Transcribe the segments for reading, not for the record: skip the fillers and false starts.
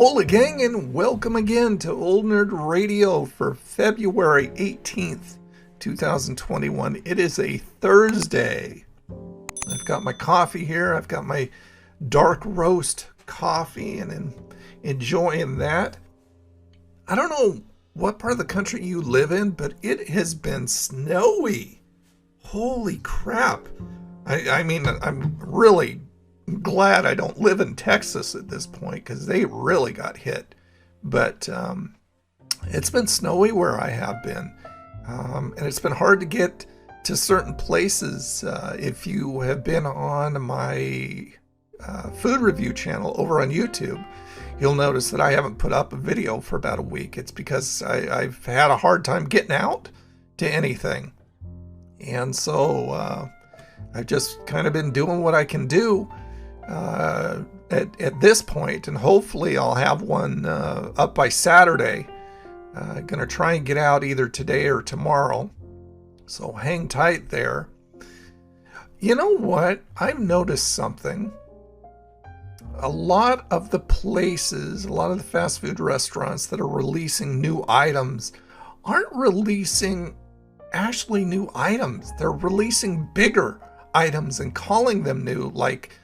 Hola gang, and welcome again to Old Nerd Radio for February 18th, 2021. It is a Thursday. I've got my coffee here. I've got my dark roast coffee and enjoying that. I don't know what part of the country you live in, but it has been snowy. Holy crap. I mean, I'm really glad I don't live in Texas at this point because they really got hit. But it's been snowy where I have been. And it's been hard to get to certain places. If you have been on my food review channel over on YouTube, you'll notice that I haven't put up a video for about a week. It's because I've had a hard time getting out to anything. And so I've just kind of been doing what I can do at this point, and hopefully I'll have one up by Saturday. Gonna try and get out either today or tomorrow, so hang tight there. You know what? I've noticed something. A lot of the places, a lot of the fast food restaurants that are releasing new items aren't releasing actually new items. They're releasing bigger items and calling them new. Like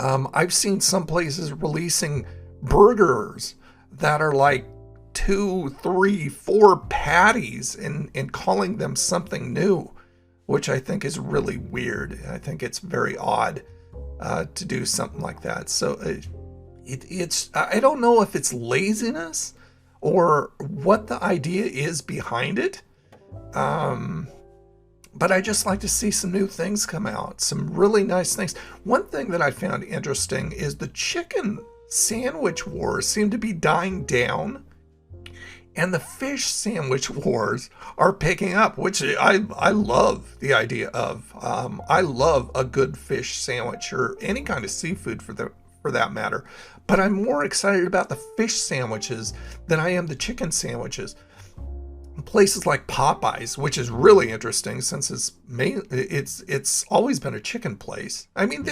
I've seen some places releasing burgers that are like 2, 3, 4 patties and calling them something new, which I think is really weird. I think it's very odd to do something like that. So it's I don't know if it's laziness or what the idea is behind it. But I just like to see some new things come out, some really nice things. One thing that I found interesting is the chicken sandwich wars seem to be dying down, and the fish sandwich wars are picking up, which I love the idea of. I love a good fish sandwich or any kind of seafood for that matter. But I'm more excited about the fish sandwiches than I am the chicken sandwiches. Places like Popeyes, which is really interesting since it's always been a chicken place. I mean,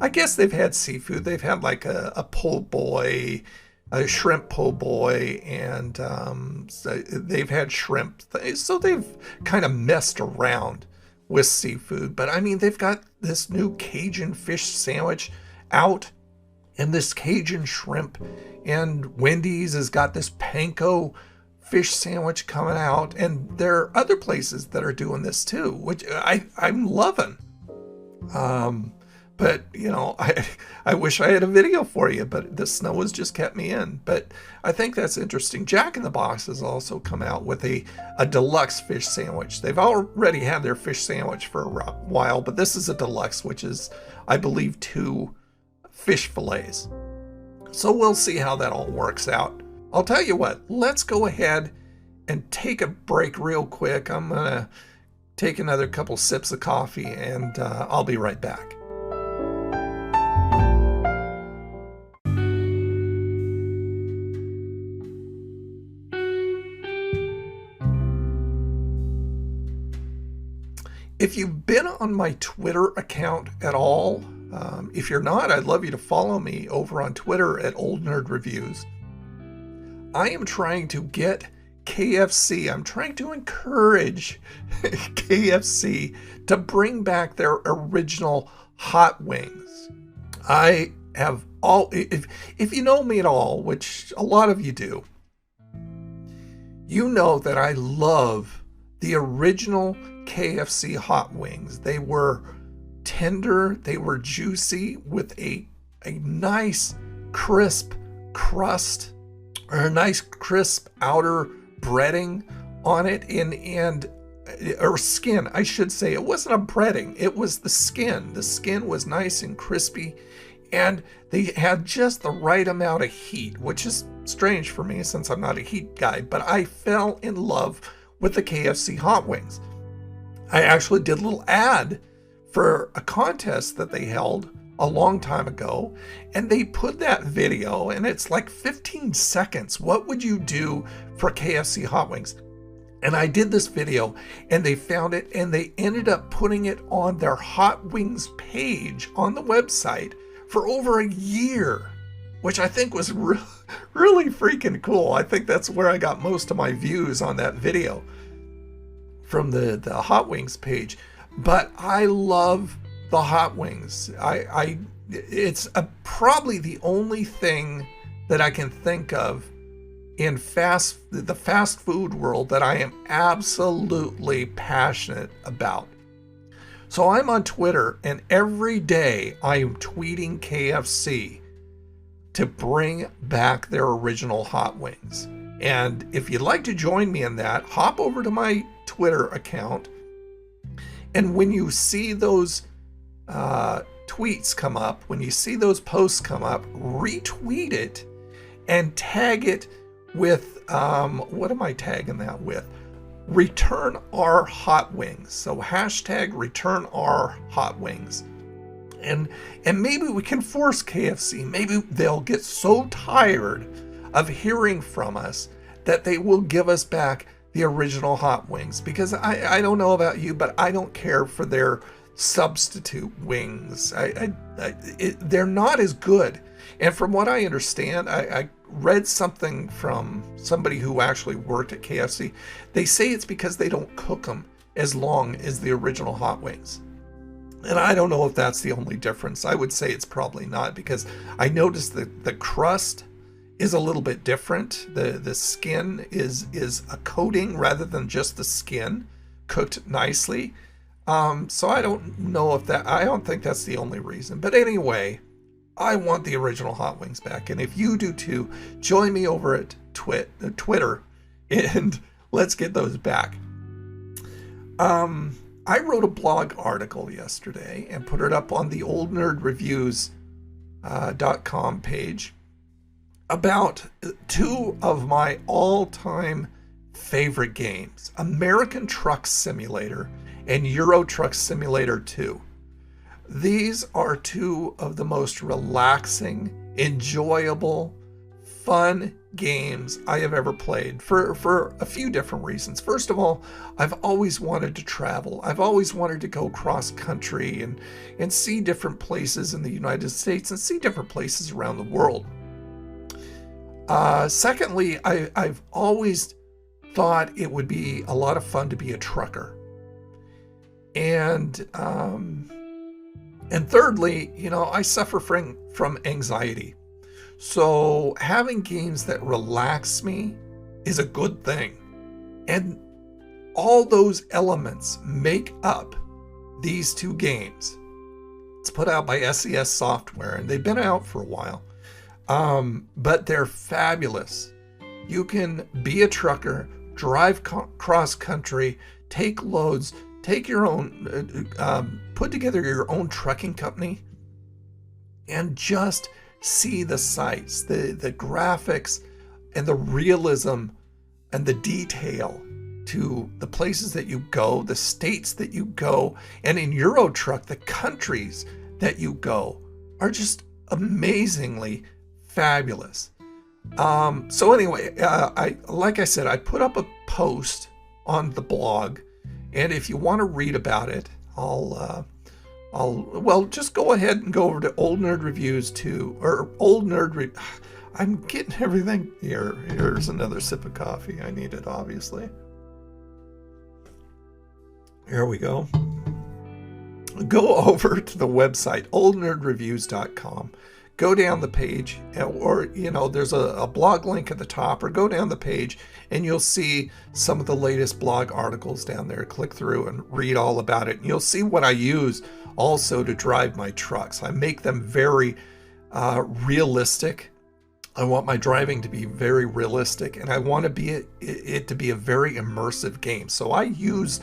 I guess they've had seafood. They've had like a po' boy, a shrimp po' boy, and so they've had shrimp. So they've kind of messed around with seafood. But I mean, they've got this new Cajun fish sandwich out, and this Cajun shrimp, and Wendy's has got this panko fish sandwich coming out, and there are other places that are doing this too, which I'm loving. But you know, I wish I had a video for you, but the snow has just kept me in. But I think that's interesting. Jack in the Box has also come out with a deluxe fish sandwich. They've already had their fish sandwich for a while, but this is a deluxe, which is, I believe, 2 fish fillets. So we'll see how that all works out. I'll tell you what, let's go ahead and take a break real quick. I'm going to take another couple sips of coffee, and I'll be right back. If you've been on my Twitter account at all, if you're not, I'd love you to follow me over on Twitter at Old Nerd Reviews. I am trying to get KFC, I'm trying to encourage KFC to bring back their original hot wings. I have if you know me at all, which a lot of you do, you know that I love the original KFC hot wings. They were tender, they were juicy with a nice crisp crust, or a nice crisp outer breading on it, or skin, I should say. It wasn't a breading, it was the skin. The skin was nice and crispy, and they had just the right amount of heat, which is strange for me since I'm not a heat guy, but I fell in love with the KFC hot wings. I actually did a little ad for a contest that they held a long time ago, and they put that video, and it's like 15 seconds. What would you do for KFC hot wings? And I did this video, and they found it, and they ended up putting it on their hot wings page on the website for over a year. which I think was really freaking cool. I think that's where I got most of my views on that video, from the hot wings page. But I love the hot wings. It's probably the only thing that I can think of in the fast food world that I am absolutely passionate about. So I'm on Twitter, and every day I am tweeting KFC to bring back their original hot wings. And if you'd like to join me in that, hop over to my Twitter account, and when you see those tweets come up, when you see those posts come up, retweet it and tag it with, what am I tagging that with? Return our hot wings. So hashtag return our hot wings. And maybe we can force KFC. Maybe they'll get so tired of hearing from us that they will give us back the original hot wings. Because I don't know about you, but I don't care for their substitute wings. They're not as good. And from what I understand, I read something from somebody who actually worked at KFC. They say it's because they don't cook them as long as the original hot wings. And I don't know if that's the only difference. I would say it's probably not, because I noticed that the crust is a little bit different. The skin is a coating rather than just the skin cooked nicely. So I don't know if I don't think that's the only reason. But anyway, I want the original hot wings back. And if you do too, join me over at Twitter and let's get those back. I wrote a blog article yesterday and put it up on the oldnerdreviews.com page about two of my all-time favorite games, American Truck Simulator and Euro Truck Simulator 2. These are two of the most relaxing, enjoyable, fun games I have ever played for a few different reasons. First of all, I've always wanted to travel. I've always wanted to go cross country and see different places in the United States and see different places around the world. Secondly, I've always thought it would be a lot of fun to be a trucker. And thirdly, I suffer from anxiety. So having games that relax me is a good thing. And all those elements make up these two games. It's put out by SES Software, and they've been out for a while. But they're fabulous. You can be a trucker, drive cross country, take loads, take your own, put together your own trucking company, and just see the sights, the graphics, and the realism and the detail to the places that you go, the states that you go, and in Euro Truck, the countries that you go are just amazingly fabulous. So anyway, like I said, I put up a post on the blog, and if you want to read about it, just go ahead and go over to Old Nerd Reviews or Old Nerd. I'm getting everything here. Here's another sip of coffee. I need it, obviously. Here we go. Go over to the website, oldnerdreviews.com. Go down the page, or there's a blog link at the top, or go down the page and you'll see some of the latest blog articles down there. Click through and read all about it. And you'll see what I use also to drive my trucks. I make them very realistic. I want my driving to be very realistic, and I want it to be a very immersive game. So I use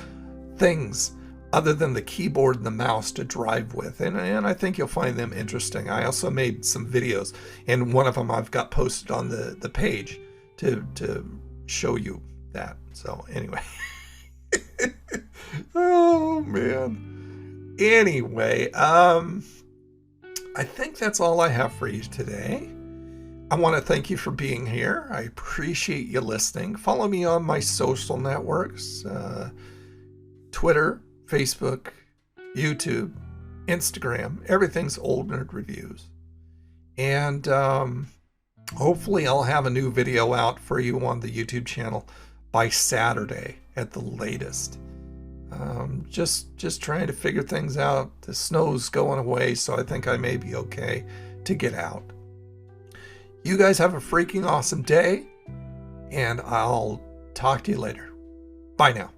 things other than the keyboard and the mouse to drive with, and I think you'll find them interesting. I also made some videos, and one of them I've got posted on the page to show you that. So anyway, oh man. Anyway, I think that's all I have for you today. I want to thank you for being here. I appreciate you listening. Follow me on my social networks, Twitter, Facebook, YouTube, Instagram. Everything's Old Nerd Reviews. And hopefully I'll have a new video out for you on the YouTube channel by Saturday at the latest. Just trying to figure things out. The snow's going away, so I think I may be okay to get out. You guys have a freaking awesome day, and I'll talk to you later. Bye now.